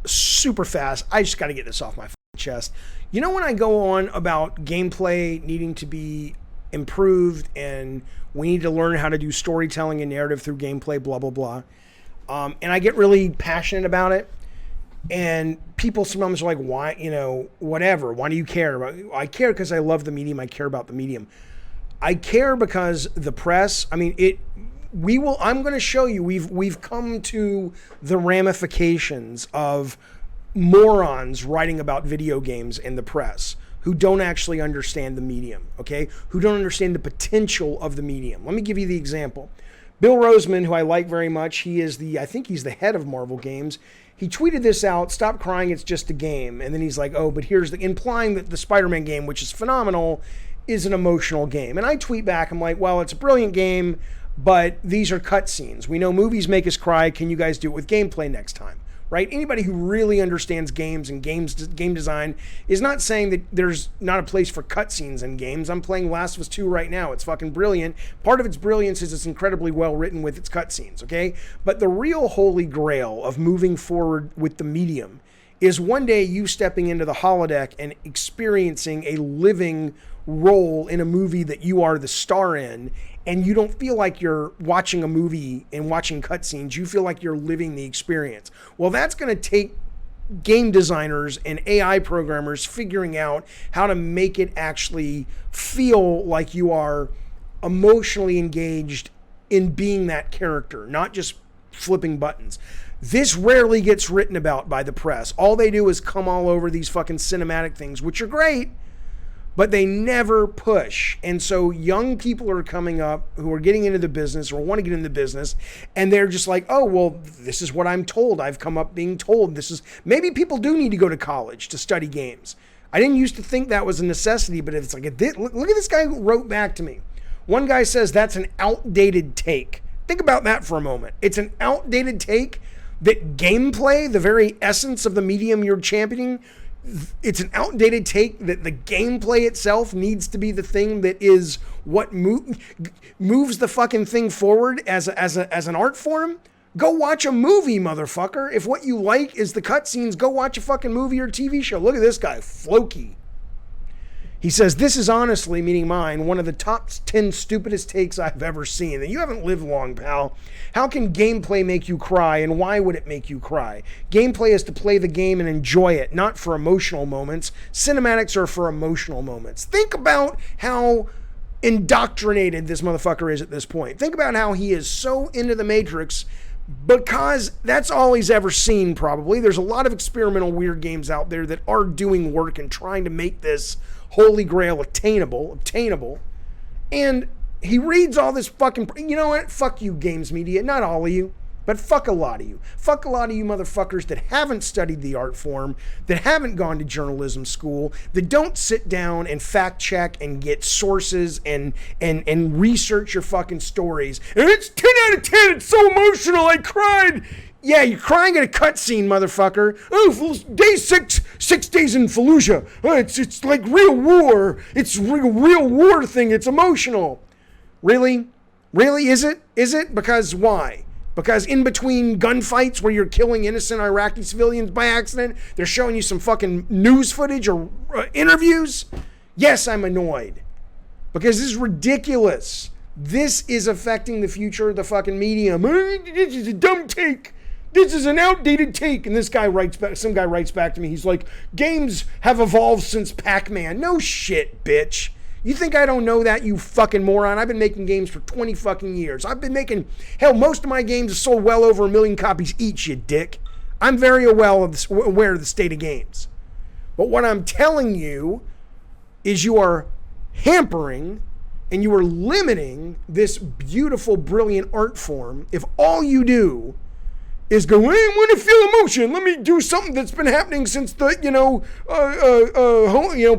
super fast. I just got to get this off my chest. You know, when I go on about gameplay needing to be improved and we need to learn how to do storytelling and narrative through gameplay, blah, blah, blah. And I get really passionate about it. And people sometimes are like, why, you know, whatever. Why do you care? I care because I love the medium. I care about the medium. I care because the press, I mean, I'm going to show you, we've come to the ramifications of morons writing about video games in the press who don't actually understand the medium, okay? Who don't understand the potential of the medium. Let me give you the example. Bill Roseman, who I like very much, I think he's the head of Marvel Games. He tweeted this out, "Stop crying, it's just a game." And then he's like, oh, but implying that the Spider-Man game, which is phenomenal, is an emotional game. And I tweet back, I'm like, well, it's a brilliant game, but these are cutscenes. We know movies make us cry. Can you guys do it with gameplay next time? Right? Anybody who really understands games and game design is not saying that there's not a place for cutscenes in games. I'm playing Last of Us 2 right now. It's fucking brilliant. Part of its brilliance is it's incredibly well written with its cutscenes, okay? But the real holy grail of moving forward with the medium is one day you stepping into the holodeck and experiencing a living role in a movie that you are the star in, and you don't feel like you're watching a movie and watching cutscenes. You feel like you're living the experience. Well, that's going to take game designers and AI programmers figuring out how to make it actually feel like you are emotionally engaged in being that character, not just flipping buttons. This rarely gets written about by the press. All they do is come all over these fucking cinematic things, which are great, but they never push. And so young people are coming up who are getting into the business or want to get into the business, and they're just like, oh, well, this is what I'm told. I've come up being told this is, maybe people do need to go to college to study games. I didn't used to think that was a necessity, but it's like, look at this guy who wrote back to me. One guy says that's an outdated take. Think about that for a moment. It's an outdated take that gameplay, the very essence of the medium you're championing, it's an outdated take that the gameplay itself needs to be the thing that is what moves the fucking thing forward as an art form. Go watch a movie, motherfucker. If what you like is the cutscenes, go watch a fucking movie or TV show. Look at this guy, Floki. He says, this is honestly, meaning mine, one of the top 10 stupidest takes I've ever seen. And you haven't lived long, pal. How can gameplay make you cry, and why would it make you cry? Gameplay is to play the game and enjoy it, not for emotional moments. Cinematics are for emotional moments. Think about how indoctrinated this motherfucker is at this point. Think about how he is so into the Matrix because that's all he's ever seen, probably. There's a lot of experimental weird games out there that are doing work and trying to make this holy grail obtainable, and he reads all this fucking, you know what, fuck you games media, not all of you, but fuck a lot of you. Fuck a lot of you motherfuckers that haven't studied the art form, that haven't gone to journalism school, that don't sit down and fact check and get sources and research your fucking stories. And it's 10 out of 10, it's so emotional, I cried. Yeah, you're crying at a cutscene, motherfucker. Oh, day 6 days in Fallujah. Oh, it's like real war. It's real war thing. It's emotional. Really? Really? Is it? Is it? Because why? Because in between gunfights where you're killing innocent Iraqi civilians by accident, they're showing you some fucking news footage or interviews? Yes, I'm annoyed. Because this is ridiculous. This is affecting the future of the fucking medium. This is a dumb take. This is an outdated take. And this guy writes back, some guy writes back to me. He's like, games have evolved since Pac-Man. No shit, bitch. You think I don't know that, you fucking moron? I've been making games for 20 fucking years. I've been making, hell, most of my games have sold well over 1 million copies each, you dick. I'm very aware of the state of games. But what I'm telling you is you are hampering and you are limiting this beautiful, brilliant art form if all you do is go, hey, I want to feel emotion. Let me do something that's been happening since the,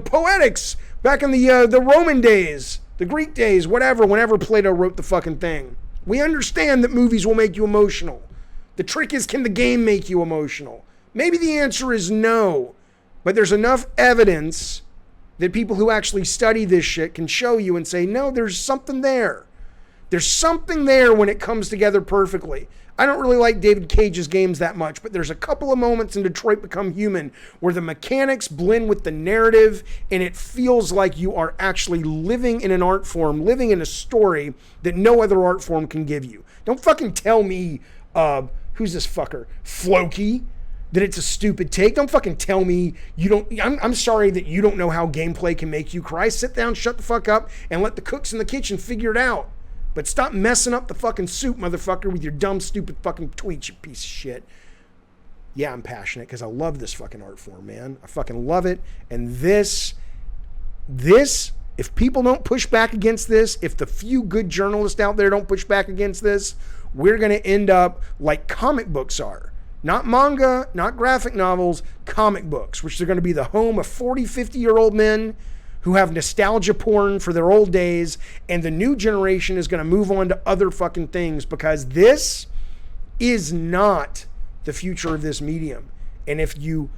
poetics back in the Roman days, the Greek days, whatever, whenever Plato wrote the fucking thing. We understand that movies will make you emotional. The trick is, can the game make you emotional? Maybe the answer is no, but there's enough evidence that people who actually study this shit can show you and say, no, there's something there. There's something there when it comes together perfectly. I don't really like David Cage's games that much, but there's a couple of moments in Detroit Become Human where the mechanics blend with the narrative, and it feels like you are actually living in an art form, living in a story that no other art form can give you. Don't fucking tell me, who's this fucker? Floki, that it's a stupid take. Don't fucking tell me you don't. I'm sorry that you don't know how gameplay can make you cry. Sit down, shut the fuck up, and let the cooks in the kitchen figure it out. But stop messing up the fucking soup, motherfucker, with your dumb, stupid fucking tweets, you piece of shit. Yeah, I'm passionate because I love this fucking art form, man. I fucking love it. And this, if people don't push back against this, if the few good journalists out there don't push back against this, we're going to end up like comic books are. Not manga, not graphic novels, comic books, which are going to be the home of 40, 50-year-old men who have nostalgia porn for their old days, and the new generation is going to move on to other fucking things because this is not the future of this medium. And if you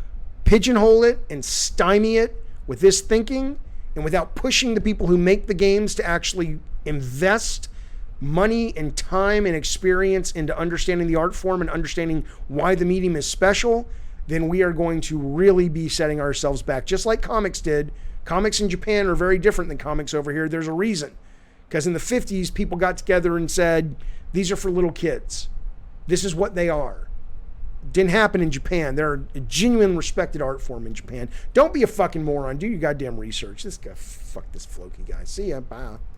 pigeonhole it and stymie it with this thinking and without pushing the people who make the games to actually invest money and time and experience into understanding the art form and understanding why the medium is special, then we are going to really be setting ourselves back, just like comics did. Comics in Japan are very different than comics over here. There's a reason. Because in the 50s, people got together and said, these are for little kids. This is what they are. It didn't happen in Japan. They're a genuine respected art form in Japan. Don't be a fucking moron. Do your goddamn research. Fuck this Floki guy. See ya. Bye.